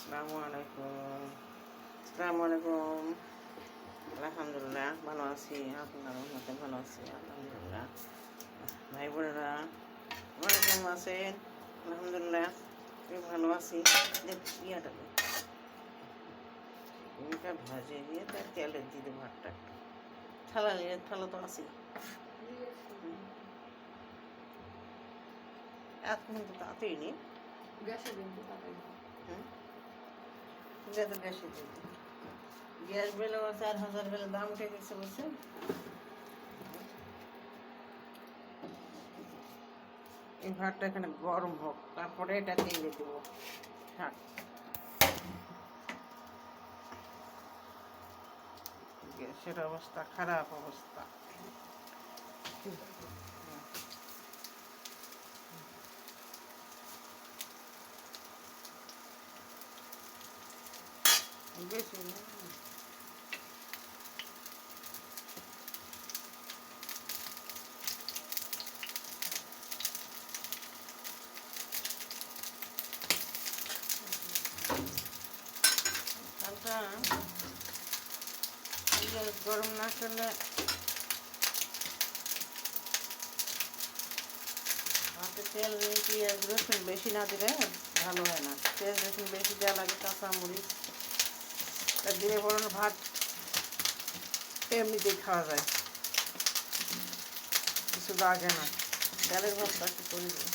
আসসালামু আলাইকুম। আসসালামু আলাইকুম। আলহামদুলিল্লাহ ভালো আছি, আপনার মতো ভালো আছি আলহামদুলিল্লাহ। ভাই বোনেরা আপনারা কেমন আছেন? আলহামদুলিল্লাহ আমি ভালো আছি। এটা ভাজে দিয়ে তার তেলে দিতে ভাতটা একটু থালা নিয়ে থালা তো আছি। এখন তো তাড়াতাড়ি নি গ্যাসে দিন তো তাড়াতাড়ি। গ্যাসে দিন। গ্যাস বেলে 4,000 বেলে দাম উঠে গেছে বুঝছেন। এই ভাতটা এখানে গরম হোক, তারপরে এটা তেলে দেবো। হ্যাঁ, গ্যাসের অবস্থা খারাপ অবস্থা। বেশি না, হালকা গ্যাস গরম না করলে হাতে তেল পেঁয়াজ রসুন বেশি না দিলে ভালো হয় না। পেঁয়াজ রসুন বেশি দেওয়া লাগে, কাঁচামরিচ দিয়ে বরং ভাত এমনিতেই খাওয়া যায়, কিছু লাগে না। ডালের ভাতটা একটু করে দিই।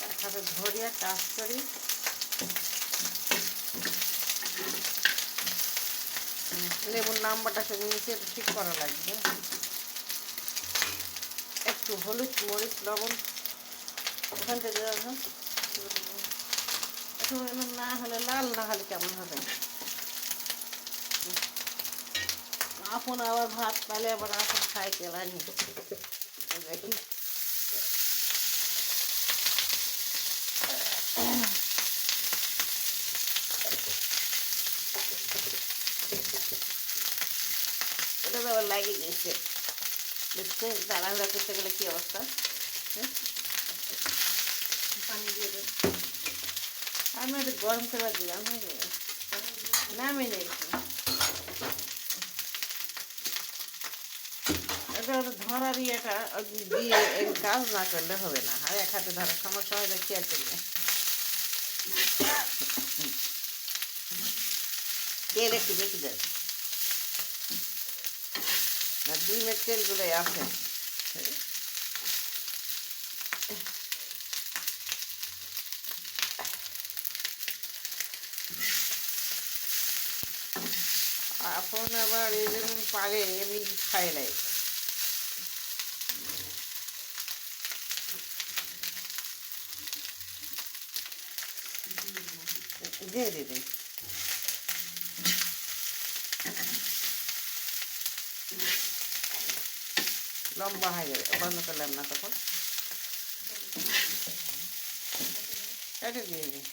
এক হাতে ধরিয়া কাজ করি। লেবুর নাম্বারটা নিচে ঠিক করা লাগবে। একটু হলুদ মরিচ লবণ ওখান থেকে একটু না হলে লাল না হলে কেমন হবে। আপন আবার ভাত পাইলে আবার আপন খাই কেলানি দেখি। এটা তো আবার লাগিয়ে দিয়েছে দেখছে, তাড়াহুড়া করতে গেলে কি অবস্থা। পানি দিয়ে দেন। আমি একটু গরম করে দিলাম, নামিয়ে নিয়েছি। এটা ধরার ইয়েটা দিয়ে কাজ না করলে হবে না, আর এক হাতে ধরার সমস্যা হয় খেয়াল করলে। তেল একটু বেশি দেন না, ডিমের তেলগুলোই আছে। আপন আবার এই যেমন পারে এমনি খাই নাই। দিয়ে দিবি লম্বা হয়ে যাবে, বন্ধ করলাম না তখন এটা দিয়ে দিই।